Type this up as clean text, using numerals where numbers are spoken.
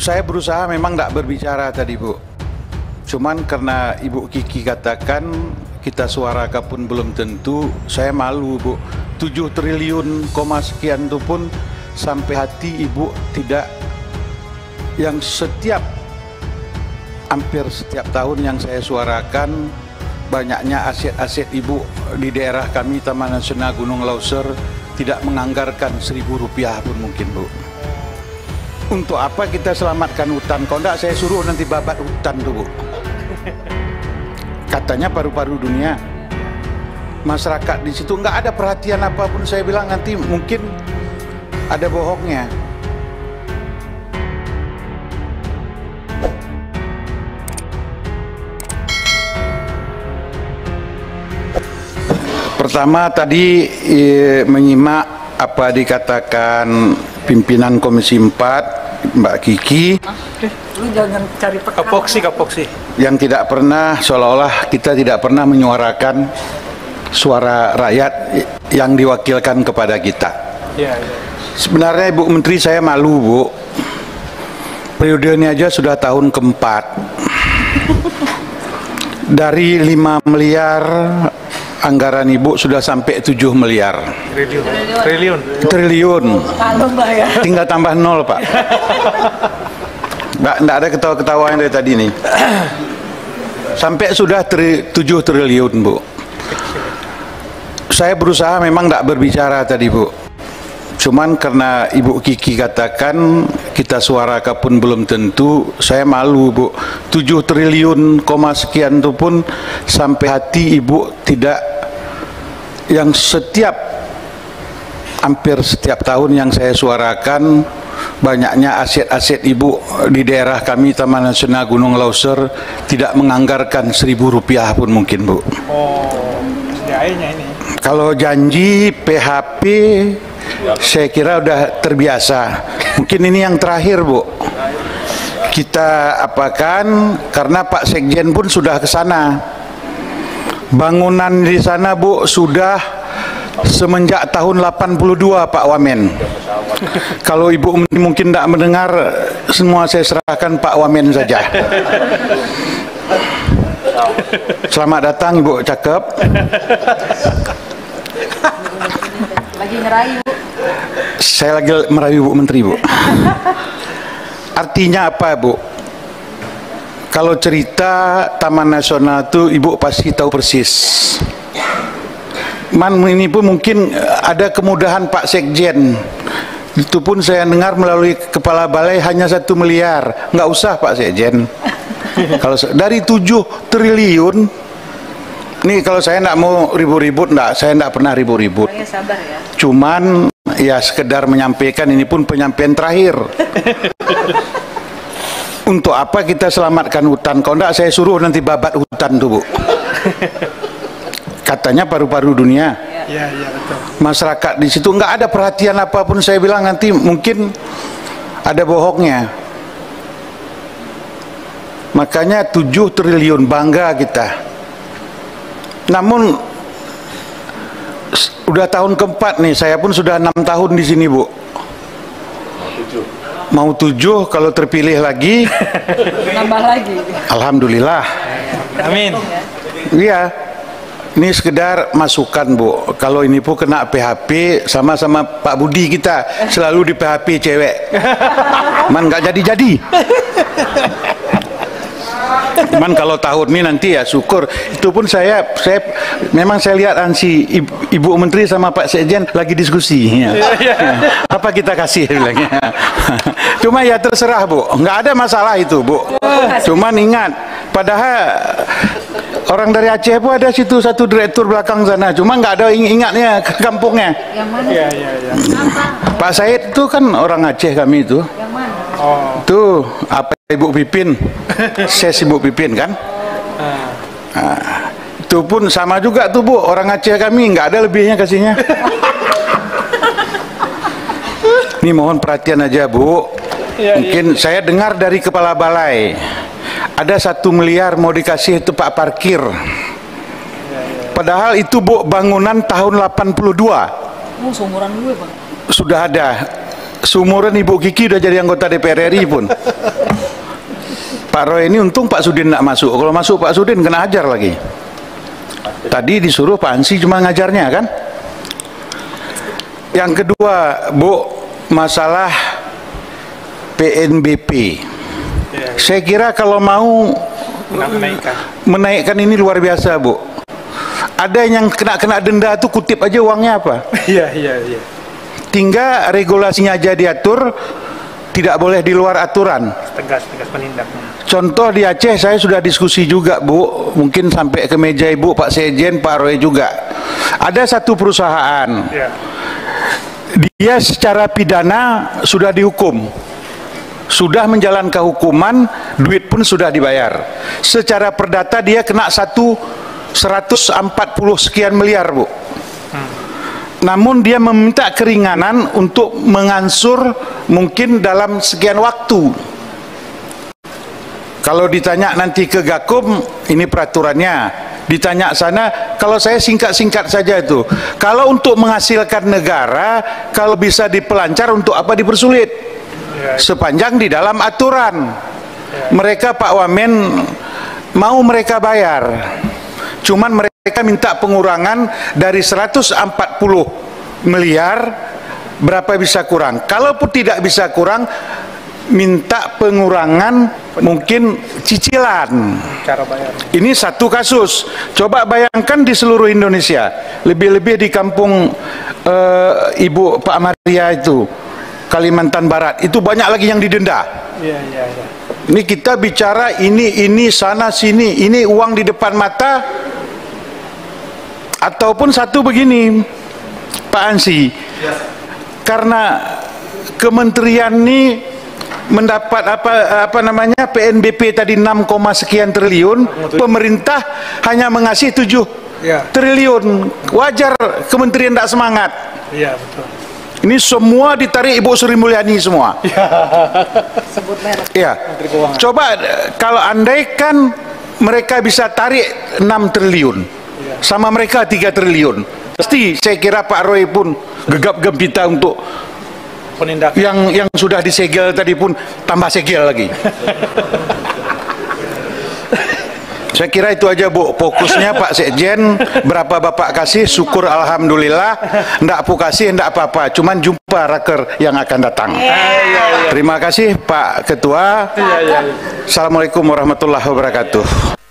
Saya berusaha memang tidak berbicara tadi, Bu. Cuman karena Ibu Kiki katakan kita suarakan pun belum tentu, saya malu, Bu. 7 triliun sekian itu pun sampai hati Ibu tidak, yang hampir setiap tahun yang saya suarakan, banyaknya aset-aset Ibu di daerah kami Taman Nasional Gunung Leuser tidak menganggarkan Rp1.000 pun mungkin, Bu. Untuk apa kita selamatkan hutan? Kalau enggak saya suruh nanti babat hutan tuh, Bu. Katanya paru-paru dunia. Masyarakat di situ nggak ada perhatian apapun. Saya bilang nanti mungkin ada bohongnya. Pertama tadi menyimak apa dikatakan pimpinan Komisi 4 Mbak Kiki. Lu jangan cari kapoksi. Yang tidak pernah, seolah-olah kita tidak pernah menyuarakan suara rakyat yang diwakilkan kepada kita. Ya. Sebenarnya Ibu Menteri, saya malu, Bu. Periode ini aja sudah tahun keempat. Dari 5 miliar anggaran Ibu sudah sampai 7 miliar. Triliun. Tinggal tambah 0, Pak. Nggak ada ketawa-ketawa yang dari tadi nih. Sampai sudah 7 triliun, Bu. Saya berusaha memang tidak berbicara tadi, Bu. Cuman karena Ibu Kiki katakan kita suarakan pun belum tentu, saya malu, Bu. 7 triliun sekian itu pun sampai hati Ibu tidak, yang hampir setiap tahun yang saya suarakan, banyaknya aset-aset Ibu di daerah kami Taman Nasional Gunung Leuser tidak menganggarkan Rp1.000 pun mungkin, Bu. Oh, SDA-nya ini. Kalau janji PHP saya kira udah terbiasa. Mungkin ini yang terakhir, Bu. Kita apakan, karena Pak Sekjen pun sudah ke sana. Bangunan di sana, Bu, sudah semenjak tahun 82, Pak Wamen. Kalau Ibu mungkin tidak mendengar, semua saya serahkan Pak Wamen saja. Selamat datang, Ibu, cakep. Lagi ngerayu. Saya lagi merayu Bu Menteri, Bu. Artinya apa, Bu? Kalau cerita Taman Nasional itu Ibu pasti tahu persis. Ini pun mungkin ada kemudahan Pak Sekjen. Itu pun saya dengar melalui Kepala Balai hanya 1 miliar. Nggak usah Pak Sekjen. Kalau dari 7 triliun, nih kalau saya nggak mau ribut-ribut, saya nggak pernah ribut-ribut. Sabar ya. Cuman ya sekedar menyampaikan, ini pun penyampaian terakhir. Untuk apa kita selamatkan hutan? Kalau enggak saya suruh nanti babat hutan tuh, Bu. Katanya paru-paru dunia. Iya, betul. Masyarakat di situ nggak ada perhatian apapun. Saya bilang nanti mungkin ada bohongnya. Makanya 7 triliun bangga kita. Namun udah tahun keempat nih, saya pun sudah 6 tahun di sini, Bu. Mau 7 kalau terpilih lagi. Nambah lagi. Alhamdulillah. Amin. Iya. Ini sekedar masukan, Bu. Kalau ini pun kena PHP, sama-sama Pak Budi kita selalu di PHP cewek. Man nggak jadi-jadi. Cuman kalau tahun ini nanti ya syukur. Itu pun saya memang saya lihat si Ibu Menteri sama Pak Sekjen lagi diskusi. Ya. Apa kita kasih bilangnya. Cuma ya terserah, Bu. Nggak ada masalah itu, Bu. Cuman ingat, padahal orang dari Aceh pun ada situ satu direktur belakang sana. Cuma nggak ada ingatnya ke kampungnya. Yang mana? Iya. Pak Said itu kan orang Aceh kami itu. Yang mana? Oh. Tuh apa Ibu Pipin, saya Ibu Pipin kan. Itu pun sama juga tuh, Bu, orang Aceh kami nggak ada lebihnya kasihnya. Ini mohon perhatian aja, Bu. Mungkin saya dengar dari Kepala Balai ada 1 miliar mau dikasih itu Pak parkir. Padahal itu, Bu, bangunan tahun 82. Seumuran gue, Bang. Sudah ada. Seumuran Ibu Kiki udah jadi anggota DPR RI pun. Pak Roy ini untung Pak Sudin nggak masuk. Kalau masuk Pak Sudin kena ajar lagi. Tadi disuruh Pak Ansi cuma ngajarnya kan. Yang kedua, Bu, masalah PNBP. Saya kira kalau mau menaikkan ini luar biasa, Bu. Ada yang kena denda tuh kutip aja uangnya apa. Iya. Tinggal regulasinya aja diatur, tidak boleh di luar aturan. Tegas penindaknya. Contoh di Aceh saya sudah diskusi juga, Bu, mungkin sampai ke meja Ibu, Pak Sekjen, Pak Roy juga. Ada satu perusahaan, dia secara pidana sudah dihukum, sudah menjalankan hukuman, duit pun sudah dibayar. Secara perdata dia kena 140 sekian miliar, Bu. Namun dia meminta keringanan untuk mengansur mungkin dalam sekian waktu. Kalau ditanya nanti ke Gakum, ini peraturannya. Ditanya sana, kalau saya singkat-singkat saja itu. Kalau untuk menghasilkan negara, kalau bisa dipelancar, untuk apa dipersulit? Sepanjang di dalam aturan. Mereka Pak Wamen mau mereka bayar. Cuman mereka minta pengurangan dari 140 miliar, berapa bisa kurang? Kalaupun tidak bisa kurang, minta pengurangan mungkin cicilan. Cara bayar. Ini satu kasus. Coba bayangkan di seluruh Indonesia, lebih-lebih di kampung Ibu Pak Maria itu, Kalimantan Barat, itu banyak lagi yang didenda. Iya. Ini kita bicara ini sana sini, ini uang di depan mata. Ataupun satu begini, Pak Ansi, karena kementerian ini mendapat apa namanya PNBP tadi 6, sekian triliun, pemerintah hanya mengasih 7 triliun. Wajar kementerian tidak semangat. Iya, betul. Ini semua ditarik Ibu Sri Mulyani semua. Sebut merek. Ya. Coba kalau andaikan mereka bisa tarik 6 triliun. Sama mereka 3 triliun. Pasti saya kira Pak Roy pun gegap gempita untuk Penindakan. yang sudah disegel tadi pun tambah segel lagi. Saya kira itu aja, Bu, fokusnya Pak Sekjen. Berapa Bapak kasih, syukur alhamdulillah. Ndak pu kasih, ndak apa-apa, cuman jumpa raker yang akan datang. Terima kasih Pak Ketua. Assalamualaikum warahmatullahi wabarakatuh.